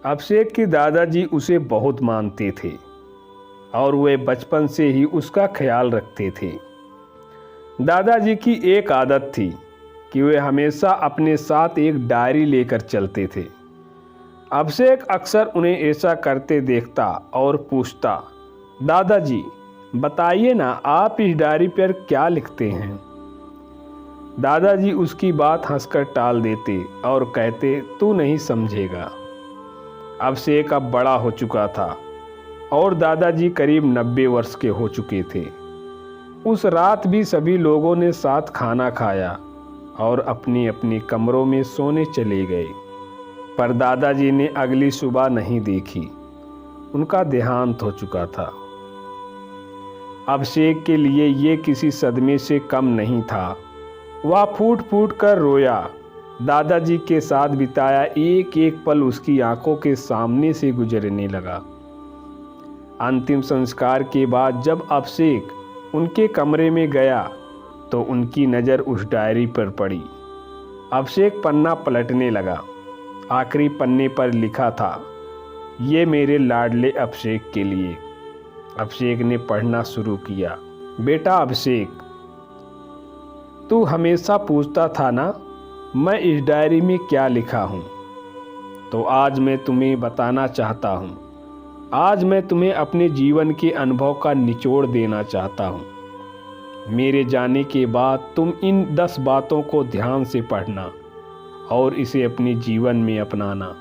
अभिषेक के दादाजी उसे बहुत मानते थे और वे बचपन से ही उसका ख्याल रखते थे। दादाजी की एक आदत थी कि वे हमेशा अपने साथ एक डायरी लेकर चलते थे। अभिषेक अक्सर उन्हें ऐसा करते देखता और पूछता, दादाजी बताइए ना, आप इस डायरी पर क्या लिखते हैं। दादाजी उसकी बात हंसकर टाल देते और कहते, तू नहीं समझेगा। अभिषेक अब बड़ा हो चुका था और दादाजी करीब 90 वर्ष के हो चुके थे। उस रात भी सभी लोगों ने साथ खाना खाया और अपनी अपनी कमरों में सोने चले गए, पर दादाजी ने अगली सुबह नहीं देखी। उनका देहांत हो चुका था। अभिषेक के लिए ये किसी सदमे से कम नहीं था। वह फूट फूट कर रोया। दादाजी के साथ बिताया एक एक पल उसकी आंखों के सामने से गुजरने लगा। अंतिम संस्कार के बाद जब अभिषेक उनके कमरे में गया तो उनकी नज़र उस डायरी पर पड़ी। अभिषेक पन्ना पलटने लगा। आखिरी पन्ने पर लिखा था, ये मेरे लाडले अभिषेक के लिए। अभिषेक ने पढ़ना शुरू किया। बेटा अभिषेक, तू हमेशा पूछता था ना मैं इस डायरी में क्या लिखा हूँ, तो आज मैं तुम्हें बताना चाहता हूँ। आज मैं तुम्हें अपने जीवन के अनुभव का निचोड़ देना चाहता हूँ। मेरे जाने के बाद तुम इन 10 बातों को ध्यान से पढ़ना और इसे अपने जीवन में अपनाना।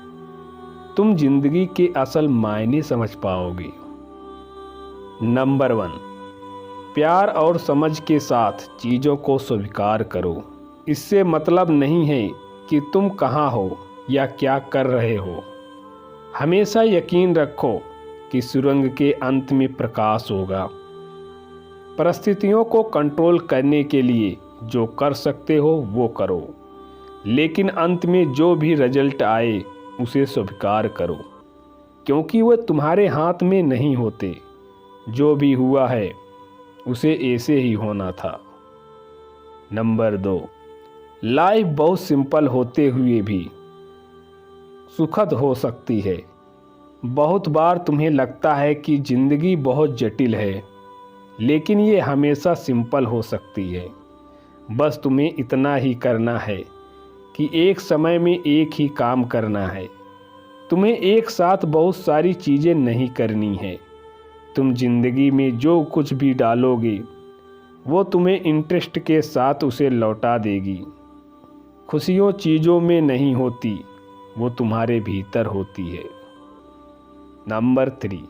तुम जिंदगी के असल मायने समझ पाओगे। नंबर 1, प्यार और समझ के साथ चीज़ों को स्वीकार करो। इससे मतलब नहीं है कि तुम कहाँ हो या क्या कर रहे हो। हमेशा यकीन रखो कि सुरंग के अंत में प्रकाश होगा। परिस्थितियों को कंट्रोल करने के लिए जो कर सकते हो वो करो, लेकिन अंत में जो भी रिजल्ट आए उसे स्वीकार करो, क्योंकि वह तुम्हारे हाथ में नहीं होते। जो भी हुआ है उसे ऐसे ही होना था। नंबर 2, लाइफ बहुत सिंपल होते हुए भी सुखद हो सकती है। बहुत बार तुम्हें लगता है कि ज़िंदगी बहुत जटिल है, लेकिन ये हमेशा सिंपल हो सकती है। बस तुम्हें इतना ही करना है कि एक समय में एक ही काम करना है। तुम्हें एक साथ बहुत सारी चीज़ें नहीं करनी है। तुम ज़िंदगी में जो कुछ भी डालोगे वो तुम्हें इंटरेस्ट के साथ उसे लौटा देगी। खुशियों चीज़ों में नहीं होती, वो तुम्हारे भीतर होती है। नंबर 3,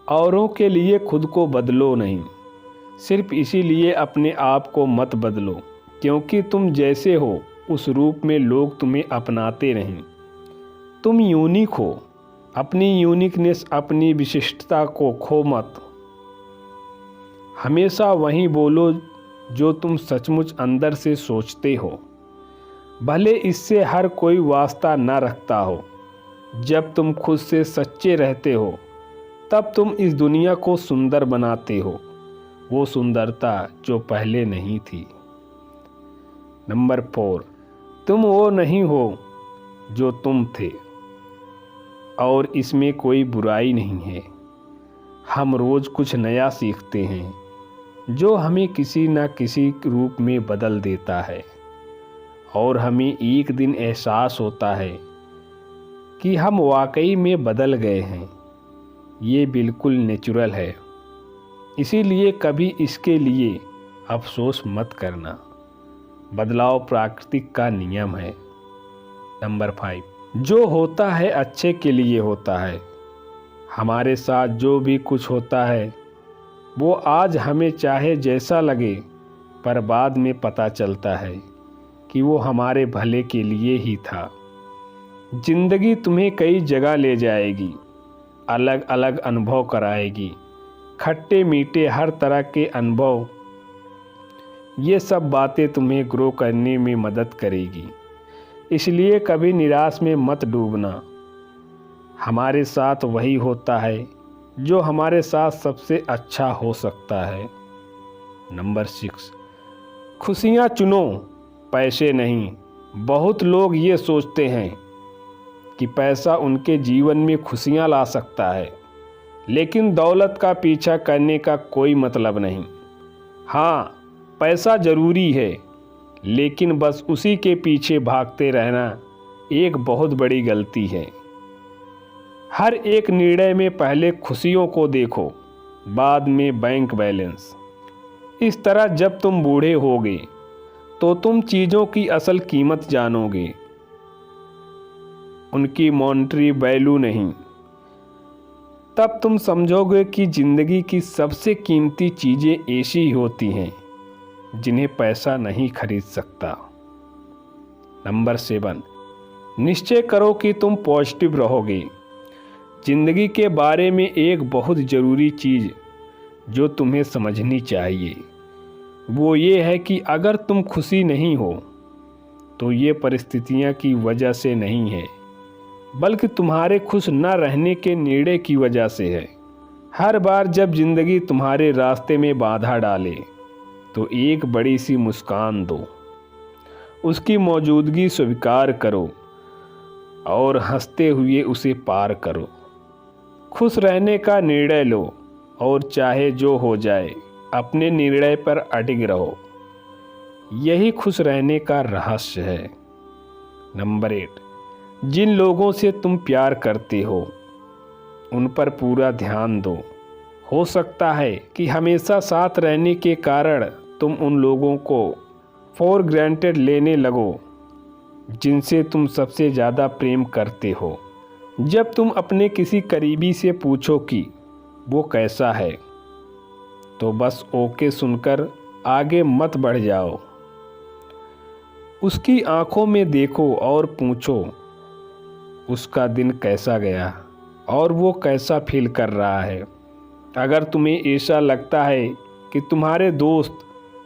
औरों के लिए खुद को बदलो नहीं, सिर्फ इसीलिए अपने आप को मत बदलो क्योंकि तुम जैसे हो उस रूप में लोग तुम्हें अपनाते नहीं। तुम यूनिक हो। अपनी यूनिकनेस, अपनी विशिष्टता को खो मत। हमेशा वही बोलो जो तुम सचमुच अंदर से सोचते हो, भले इससे हर कोई वास्ता न रखता हो। जब तुम खुद से सच्चे रहते हो तब तुम इस दुनिया को सुंदर बनाते हो, वो सुंदरता जो पहले नहीं थी। नंबर 4, तुम वो नहीं हो जो तुम थे और इसमें कोई बुराई नहीं है। हम रोज़ कुछ नया सीखते हैं जो हमें किसी न किसी रूप में बदल देता है और हमें एक दिन एहसास होता है कि हम वाकई में बदल गए हैं। ये बिल्कुल नेचुरल है, इसीलिए कभी इसके लिए अफसोस मत करना। बदलाव प्राकृतिक का नियम है। नंबर 5, जो होता है अच्छे के लिए होता है। हमारे साथ जो भी कुछ होता है वो आज हमें चाहे जैसा लगे, पर बाद में पता चलता है कि वो हमारे भले के लिए ही था। जिंदगी तुम्हें कई जगह ले जाएगी, अलग अलग अनुभव कराएगी, खट्टे मीठे हर तरह के अनुभव। ये सब बातें तुम्हें ग्रो करने में मदद करेगी, इसलिए कभी निराश में मत डूबना। हमारे साथ वही होता है जो हमारे साथ सबसे अच्छा हो सकता है। नंबर 6, खुशियाँ चुनो, पैसे नहीं। बहुत लोग ये सोचते हैं कि पैसा उनके जीवन में खुशियाँ ला सकता है, लेकिन दौलत का पीछा करने का कोई मतलब नहीं। हाँ, पैसा ज़रूरी है, लेकिन बस उसी के पीछे भागते रहना एक बहुत बड़ी गलती है। हर एक निर्णय में पहले खुशियों को देखो, बाद में बैंक बैलेंस। इस तरह जब तुम बूढ़े होगे तो तुम चीज़ों की असल कीमत जानोगे, उनकी मॉनेटरी वैल्यू नहीं। तब तुम समझोगे कि ज़िंदगी की सबसे कीमती चीज़ें ऐसी ही होती हैं जिन्हें पैसा नहीं खरीद सकता। नंबर 7, निश्चय करो कि तुम पॉजिटिव रहोगे। ज़िंदगी के बारे में एक बहुत ज़रूरी चीज़ जो तुम्हें समझनी चाहिए वो ये है कि अगर तुम खुशी नहीं हो तो ये परिस्थितियाँ की वजह से नहीं है, बल्कि तुम्हारे खुश न रहने के निर्णय की वजह से है। हर बार जब ज़िंदगी तुम्हारे रास्ते में बाधा डाले तो एक बड़ी सी मुस्कान दो, उसकी मौजूदगी स्वीकार करो और हंसते हुए उसे पार करो। खुश रहने का निर्णय लो और चाहे जो हो जाए अपने निर्णय पर अडिग रहो। यही खुश रहने का रहस्य है। नंबर 8, जिन लोगों से तुम प्यार करते हो उन पर पूरा ध्यान दो। हो सकता है कि हमेशा साथ रहने के कारण तुम उन लोगों को फॉर ग्रांटेड लेने लगो जिनसे तुम सबसे ज़्यादा प्रेम करते हो। जब तुम अपने किसी करीबी से पूछो कि वो कैसा है, तो बस ओके सुनकर आगे मत बढ़ जाओ। उसकी आंखों में देखो और पूछो उसका दिन कैसा गया और वो कैसा फील कर रहा है। अगर तुम्हें ऐसा लगता है कि तुम्हारे दोस्त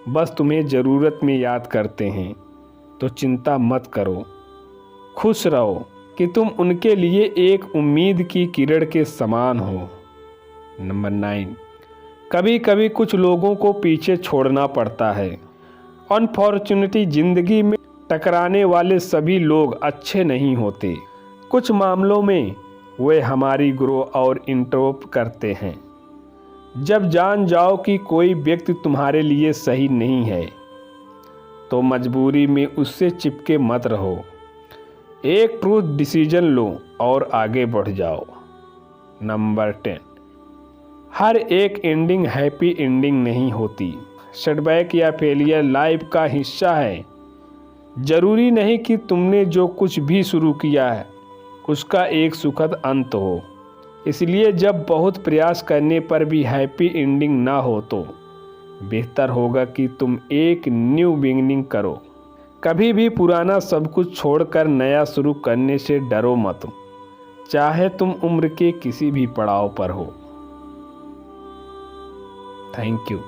बस तुम्हें ज़रूरत में याद करते हैं तो चिंता मत करो। खुश रहो कि तुम उनके लिए एक उम्मीद की किरण के समान हो। नंबर 9, कभी कभी कुछ लोगों को पीछे छोड़ना पड़ता है। अनफॉर्चुनेटली ज़िंदगी में टकराने वाले सभी लोग अच्छे नहीं होते। कुछ मामलों में वे हमारी ग्रो और इंटरप्ट करते हैं। जब जान जाओ कि कोई व्यक्ति तुम्हारे लिए सही नहीं है तो मजबूरी में उससे चिपके मत रहो। एक ट्रूथ डिसीजन लो और आगे बढ़ जाओ। नंबर 10, हर एक एंडिंग हैप्पी एंडिंग नहीं होती। सेटबैक या फेलियर लाइफ का हिस्सा है। ज़रूरी नहीं कि तुमने जो कुछ भी शुरू किया है उसका एक सुखद अंत हो। इसलिए जब बहुत प्रयास करने पर भी हैप्पी एंडिंग ना हो तो बेहतर होगा कि तुम एक न्यू बिगिनिंग करो। कभी भी पुराना सब कुछ छोड़कर नया शुरू करने से डरो मत, चाहे तुम उम्र के किसी भी पड़ाव पर हो। Thank you.